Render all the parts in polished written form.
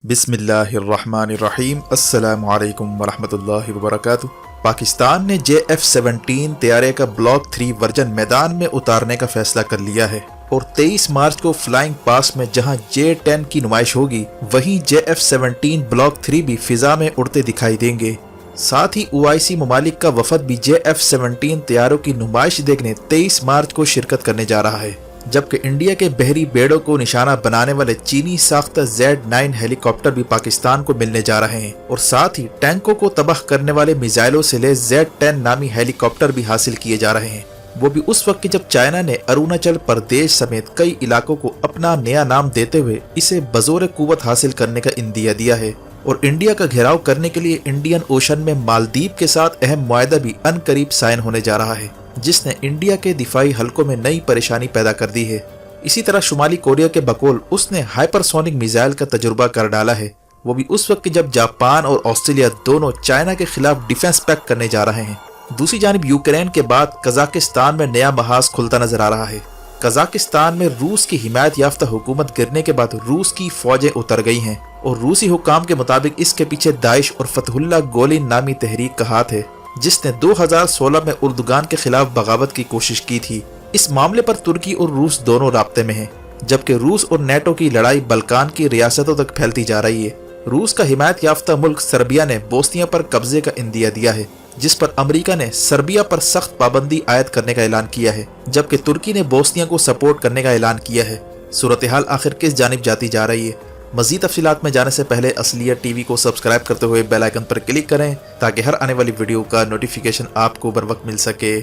बिस्मिल्लाहिर्रहमानिर्रहीम अस्सलामु अलैकुम वरहमतुल्लाहि वबरकातुह। पाकिस्तान ने JF-17 तैयारे का ब्लॉक 3 वर्जन मैदान में उतारने का फैसला कर लिया है और 23 मार्च को फ्लाइंग पास में जहां J-10 की नुमाइश होगी, वहीं JF-17 ब्लॉक 3 भी फिजा में उड़ते दिखाई देंगे। साथ ही OIC ममालिक का वफद भी JF-17 तैयारों की नुमाइश देखने 23 मार्च को शिरकत करने जा रहा है, जबकि इंडिया के बहरी बेड़ों को निशाना बनाने वाले चीनी साख्ता Z-9 हेलीकॉप्टर भी पाकिस्तान को मिलने जा रहे हैं और साथ ही टैंकों को तबाह करने वाले मिसाइलों से लैस Z-10 नामी हेलीकॉप्टर भी हासिल किए जा रहे हैं। वो भी उस वक्त जब चाइना ने अरुणाचल प्रदेश समेत कई इलाकों को अपना नया नाम देते हुए इसे बजोर कुव्वत हासिल करने का इंदिया दिया है और इंडिया का घेराव करने के लिए इंडियन ओशन में मालदीव के साथ अहम मुआहदा भी अनकरीब साइन होने जा रहा है, जिसने इंडिया के दिफाई हलकों में नई परेशानी पैदा कर दी है। इसी तरह शुमाली कोरिया के बकौल उसने हाइपरसोनिक मिसाइल का तजुर्बा कर डाला है, वो भी उस वक्त जब जापान और ऑस्ट्रेलिया दोनों चाइना के खिलाफ डिफेंस पैक्ट करने जा रहे हैं। दूसरी जानिब यूक्रेन के बाद कजाकिस्तान में नया महाज खुलता नजर आ रहा है। कजाकिस्तान में रूस की हिमायत याफ्ता हुकूमत गिरने के बाद रूस की फौजें उतर गई हैं और रूसी हुक्काम के मुताबिक इसके पीछे दाइश और फतहुल्लाह गोलिन नामी तहरीक का हाथ है, जिसने 2016 में उर्दुगान के खिलाफ बगावत की कोशिश की थी। इस मामले पर तुर्की और रूस दोनों राब्ते में हैं, जबकि रूस और नेटो की लड़ाई बल्कान की रियासतों तक फैलती जा रही है। रूस का हिमायत याफ्ता मुल्क सर्बिया ने बोस्निया पर कब्जे का इंदिया दिया है, जिस पर अमेरिका ने सर्बिया पर सख्त पाबंदी आयद करने का ऐलान किया है, जबकि तुर्की ने बोस्निया को सपोर्ट करने का ऐलान किया है। सूरत हाल आखिर किस जानिब जाती जा रही है? मजीद तफसीलात में जाने से पहले असलियत टीवी को सब्सक्राइब करते हुए बेल आइकन पर क्लिक करें ताकि हर आने वाली वीडियो का नोटिफिकेशन आपको बर वक्त मिल सके।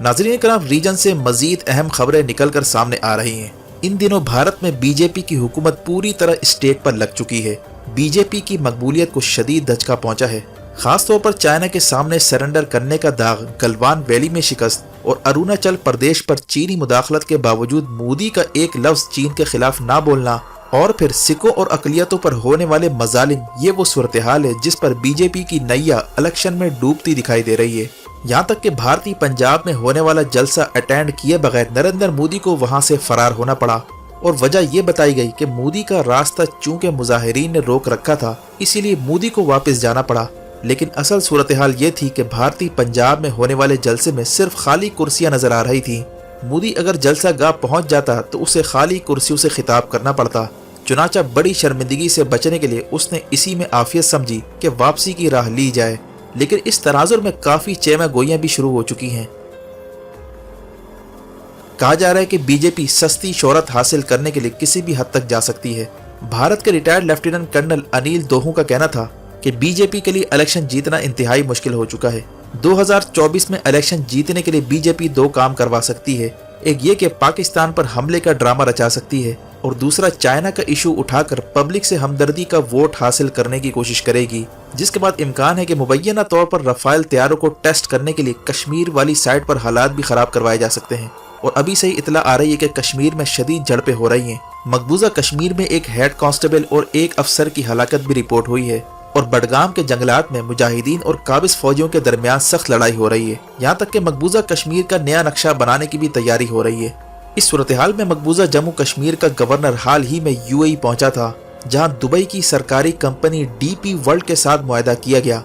नाज़रीन कराम, रीजन से मजीद अहम खबरें निकल कर सामने आ रही हैं। इन दिनों भारत में बीजेपी की हुकूमत पूरी तरह स्टेक पर लग चुकी है। बीजेपी की मकबूलियत को शदीद धचका पहुंचा है। खास तौर पर चाइना के सामने सरेंडर करने का दाग, गलवान वैली में शिकस्त और अरुणाचल प्रदेश पर चीनी मुदाखलत के बावजूद मोदी का एक लफ्ज चीन के खिलाफ ना बोलना और फिर सिखों और अकलियतों पर होने वाले मजालिम, ये वो सूरत हाल है जिस पर बीजेपी की नैया इलेक्शन में डूबती दिखाई दे रही है। यहाँ तक कि भारतीय पंजाब में होने वाला जलसा अटेंड किए बगैर नरेंद्र मोदी को वहाँ से फरार होना पड़ा और वजह ये बताई गई कि मोदी का रास्ता चूंकि मुजाहिरीन ने रोक रखा था, इसीलिए मोदी को वापस जाना पड़ा। लेकिन असल सूरत हाल ये थी कि भारतीय पंजाब में होने वाले जलसे में सिर्फ खाली कुर्सियां नजर आ रही थी। मोदी अगर जलसा गाह पहुंच जाता तो उसे खाली कुर्सियों से खिताब करना पड़ता। चुनाचा बड़ी शर्मिंदगी से बचने के लिए उसने इसी में आफियत समझी कि वापसी की राह ली जाए, लेकिन इस तनाजुर में काफी चेमा गोइयां भी शुरू हो चुकी हैं। कहा जा रहा है कि बीजेपी सस्ती शोहरत हासिल करने के लिए किसी भी हद तक जा सकती है। भारत के रिटायर्ड लेफ्टिनेंट कर्नल अनिल दोहू का कहना था कि बीजेपी के लिए इलेक्शन जीतना इंतहाई मुश्किल हो चुका है। 2024 में इलेक्शन जीतने के लिए बीजेपी 2 काम करवा सकती है। एक ये कि पाकिस्तान पर हमले का ड्रामा रचा सकती है और दूसरा चाइना का इशू उठाकर पब्लिक से हमदर्दी का वोट हासिल करने की कोशिश करेगी, जिसके बाद इम्कान है कि मुबैना तौर पर रफाल तैयारों को टेस्ट करने के लिए कश्मीर वाली साइड पर हालात भी खराब करवाए जा सकते हैं। और अभी से ही इतला आ रही है कि कश्मीर में शदीद झड़पें हो रही हैं। मकबूजा कश्मीर में एक हेड कांस्टेबल और एक अफसर की हलाकत भी रिपोर्ट हुई है और बडगाम के जंगलात में मुजाहिदीन और काबिज फौजियों के दरमियान सख्त लड़ाई हो रही है। यहाँ तक कि मकबूजा कश्मीर का नया नक्शा बनाने की भी तैयारी हो रही है। इस सूरत हाल में मकबूजा जम्मू कश्मीर का गवर्नर हाल ही में UAE पहुंचा था, जहां दुबई की सरकारी कंपनी DP वर्ल्ड के साथ मुआहदा किया गया,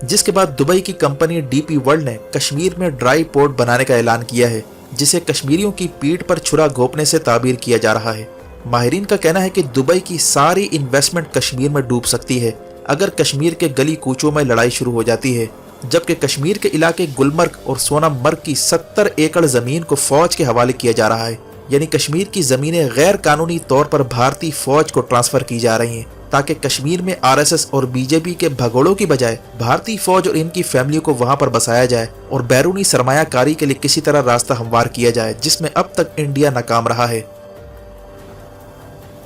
जिसके बाद दुबई की कंपनी DP वर्ल्ड ने कश्मीर में ड्राई पोर्ट बनाने का ऐलान किया है, जिसे कश्मीरियों की पीठ पर छुरा घोंपने से ताबीर किया जा रहा है। माहिरीन का कहना है कि दुबई की सारी इन्वेस्टमेंट कश्मीर में डूब सकती है अगर कश्मीर के गली कूचों में लड़ाई शुरू हो जाती है, जबकि कश्मीर के इलाके गुलमर्ग और सोनमर्ग की 70 एकड़ जमीन को फौज के हवाले किया जा रहा है। यानी कश्मीर की जमीनें गैर कानूनी तौर पर भारतीय फौज को ट्रांसफर की जा रही हैं, ताकि कश्मीर में RSS और बीजेपी के भगोड़ों की बजाय भारतीय फौज और इनकी फैमिलियों को वहां पर बसाया जाए और बैरूनी सरमायाकारी के लिए किसी तरह रास्ता हमवार किया जाए, जिसमें अब तक इंडिया नाकाम रहा है।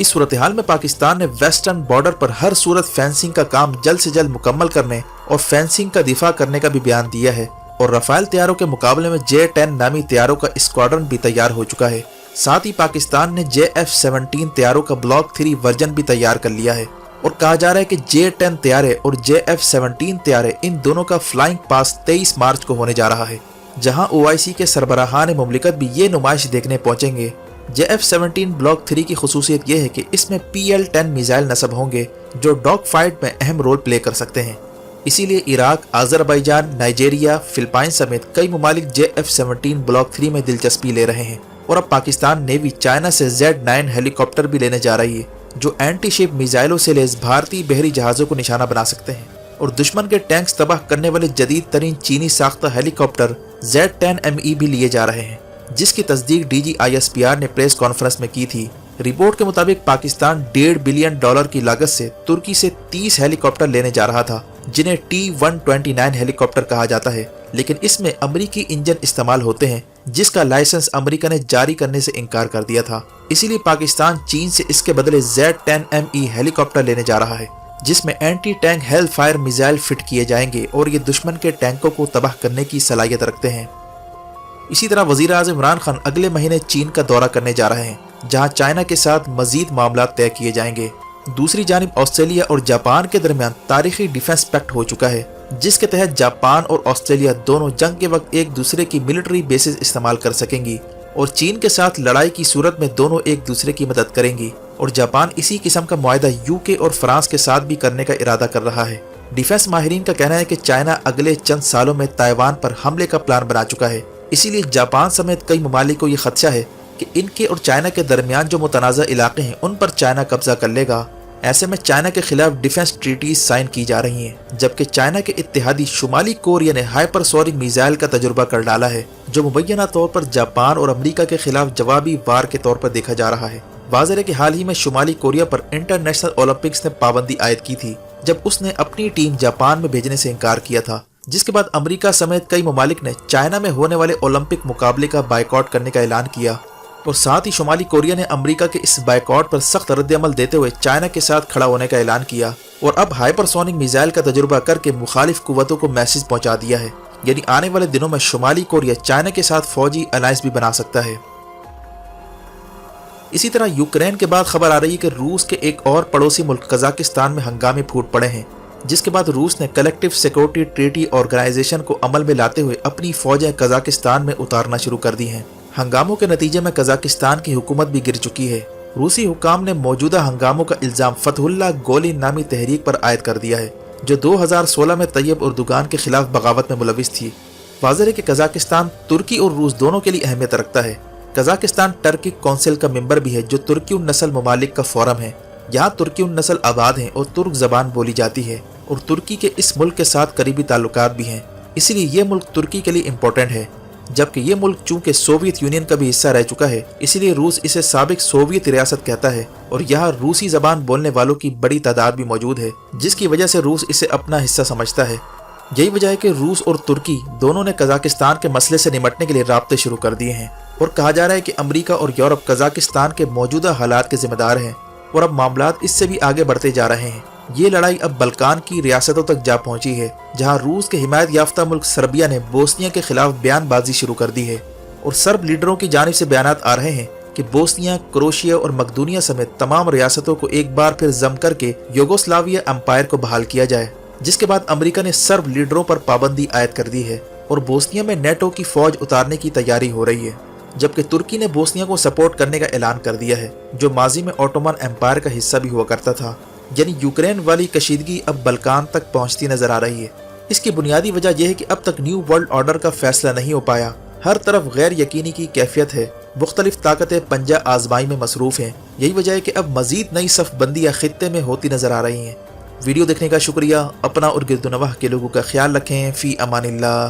इस सूरत हाल में पाकिस्तान ने वेस्टर्न बॉर्डर पर हर सूरत फेंसिंग का काम जल्द से जल्द मुकम्मल करने और फेंसिंग का दिफा करने का भी बयान दिया है और रफाल तैयारों के मुकाबले में J-10 नामी तैयारों का स्क्वाड्रन भी तैयार हो चुका है। साथ ही पाकिस्तान ने JF-17 तैयारों का ब्लॉक 3 वर्जन भी तैयार कर लिया है और कहा जा रहा है कि J-10 तैयारे और JF-17 तैयारे इन दोनों का फ्लाइंग पास 23 मार्च को होने जा रहा है, जहां OIC के सरबराहान मुमलिकत भी ये नुमाइश देखने पहुंचेंगे। JF-17 بلاک 3 کی خصوصیت یہ ہے کہ اس میں PL-10 میزائل نصب ہوں گے جو ڈاگ فائٹ میں اہم رول پلے کر سکتے ہیں۔ اسی لیے عراق، آذربائیجان، نائجیریا، فلپائن سمیت کئی ممالک JF-17 بلاک 3 میں دلچسپی لے رہے ہیں، اور اب پاکستان نیوی چائنا سے Z9 ہیلی کاپٹر بھی لینے جا رہی ہے جو اینٹی شپ میزائلوں سے لیس بھارتی بحری جہازوں کو نشانہ بنا سکتے ہیں، اور دشمن کے ٹینکس تباہ کرنے والے جدید ترین چینی ساختہ ہیلی کاپٹر Z10ME بھی لیے جا رہے ہیں، جس کی تصدیق DG ISPR نے پریس کانفرنس میں کی تھی۔ رپورٹ کے مطابق پاکستان $1.5 بلین کی لاگت سے ترکی سے 30 ہیلی کاپٹر لینے جا رہا تھا جنہیں T-129 ہیلی کاپٹر کہا جاتا ہے، لیکن اس میں امریکی انجن استعمال ہوتے ہیں جس کا لائسنس امریکہ نے جاری کرنے سے انکار کر دیا تھا۔ اسی لیے پاکستان چین سے اس کے بدلے Z10ME ہیلی کاپٹر لینے جا رہا ہے جس میں anti tank hellfire missile fit کیے جائیں گے اور یہ دشمن کے ٹینکوں کو تباہ کرنے کی صلاحیت رکھتے ہیں۔ اسی طرح وزیر اعظم عمران خان اگلے مہینے چین کا دورہ کرنے جا رہے ہیں جہاں چائنا کے ساتھ مزید معاملات طے کیے جائیں گے۔ دوسری جانب آسٹریلیا اور جاپان کے درمیان تاریخی ڈیفنس پیکٹ ہو چکا ہے جس کے تحت جاپان اور آسٹریلیا دونوں جنگ کے وقت ایک دوسرے کی ملٹری بیسز استعمال کر سکیں گی، اور چین کے ساتھ لڑائی کی صورت میں دونوں ایک دوسرے کی مدد کریں گی، اور جاپان اسی قسم کا معاہدہ UK اور فرانس کے ساتھ بھی کرنے کا ارادہ کر رہا ہے۔ ڈیفنس ماہرین کا کہنا ہے کہ چائنا اگلے چند سالوں میں تائیوان پر حملے کا پلان بنا چکا ہے، اسی لیے جاپان سمیت کئی ممالک کو یہ خدشہ ہے کہ ان کے اور چائنا کے درمیان جو متنازع علاقے ہیں ان پر چائنا قبضہ کر لے گا۔ ایسے میں چائنا کے خلاف ڈیفنس ٹریٹیز سائن کی جا رہی ہیں، جبکہ چائنا کے اتحادی شمالی کوریا نے ہائپر سونک میزائل کا تجربہ کر ڈالا ہے جو مبینہ طور پر جاپان اور امریکہ کے خلاف جوابی وار کے طور پر دیکھا جا رہا ہے۔ واضح ہے کہ حال ہی میں شمالی کوریا پر انٹرنیشنل اولمپکس نے پابندی عائد کی تھی جب اس نے اپنی ٹیم جاپان میں بھیجنے سے انکار کیا تھا، جس کے بعد امریکہ سمیت کئی ممالک نے چائنا میں ہونے والے اولمپک مقابلے کا بائیکاٹ کرنے کا اعلان کیا، اور ساتھ ہی شمالی کوریا نے امریکہ کے اس بائیکاٹ پر سخت رد عمل دیتے ہوئے چائنا کے ساتھ کھڑا ہونے کا اعلان کیا، اور اب ہائپر سونک میزائل کا تجربہ کر کے مخالف قوتوں کو میسج پہنچا دیا ہے، یعنی آنے والے دنوں میں شمالی کوریا چائنا کے ساتھ فوجی الائنس بھی بنا سکتا ہے۔ اسی طرح یوکرین کے بعد خبر آ رہی ہے کہ روس کے ایک اور پڑوسی ملک قزاقستان میں ہنگامے پھوٹ پڑے ہیں، جس کے بعد روس نے کلیکٹیو سیکورٹی ٹریٹی آرگنائزیشن کو عمل میں لاتے ہوئے اپنی فوجیں قزاقستان میں اتارنا شروع کر دی ہیں۔ ہنگاموں کے نتیجے میں قزاقستان کی حکومت بھی گر چکی ہے۔ روسی حکام نے موجودہ ہنگاموں کا الزام فتح اللہ گولین نامی تحریک پر عائد کر دیا ہے جو 2016 میں طیب اردوغان کے خلاف بغاوت میں ملوث تھی۔ واضح ہے کہ قزاقستان ترکی اور روس دونوں کے لیے اہمیت رکھتا ہے۔ قزاقستان ٹرکک کونسل کا ممبر بھی ہے جو ترکی النسل ممالک کا فورم ہے۔ یہاں ترکی النسل آباد ہیں اور ترک زبان بولی جاتی ہے، اور ترکی کے اس ملک کے ساتھ قریبی تعلقات بھی ہیں، اسی لیے یہ ملک ترکی کے لیے امپورٹنٹ ہے۔ جبکہ یہ ملک چونکہ سوویت یونین کا بھی حصہ رہ چکا ہے، اسی لیے روس اسے سابق سوویت ریاست کہتا ہے، اور یہاں روسی زبان بولنے والوں کی بڑی تعداد بھی موجود ہے جس کی وجہ سے روس اسے اپنا حصہ سمجھتا ہے۔ یہی وجہ ہے کہ روس اور ترکی دونوں نے قزاقستان کے مسئلے سے نمٹنے کے لیے رابطے شروع کر دیے ہیں، اور کہا جا رہا ہے کہ امریکہ اور یورپ قزاقستان کے موجودہ حالات کے ذمہ دار ہیں، اور اب معاملات اس سے بھی آگے بڑھتے جا رہے ہیں۔ یہ لڑائی اب بلکان کی ریاستوں تک جا پہنچی ہے جہاں روس کے حمایت یافتہ ملک سربیا نے بوسنیا کے خلاف بیان بازی شروع کر دی ہے، اور سرب لیڈروں کی جانب سے بیانات آ رہے ہیں کہ بوسنیا، کروشیا اور مقدونیہ سمیت تمام ریاستوں کو ایک بار پھر ضم کر کے یوگوسلاویہ امپائر کو بحال کیا جائے، جس کے بعد امریکہ نے سرب لیڈروں پر پابندی عائد کر دی ہے، اور بوسنیا میں نیٹو کی فوج اتارنے کی تیاری ہو رہی ہے، جبکہ ترکی نے بوسنیا کو سپورٹ کرنے کا اعلان کر دیا ہے جو ماضی میں اوٹومن امپائر کا حصہ بھی ہوا کرتا تھا۔ یعنی یوکرین والی کشیدگی اب بلکان تک پہنچتی نظر آ رہی ہے۔ اس کی بنیادی وجہ یہ ہے کہ اب تک نیو ورلڈ آرڈر کا فیصلہ نہیں ہو پایا، ہر طرف غیر یقینی کی کیفیت ہے، مختلف طاقتیں پنجہ آزمائی میں مصروف ہیں، یہی وجہ ہے کہ اب مزید نئی صف بندیاں خطے میں ہوتی نظر آ رہی ہیں۔ ویڈیو دیکھنے کا شکریہ، اپنا اور گرد و نواح کے لوگوں کا خیال رکھیں، فی امان اللہ۔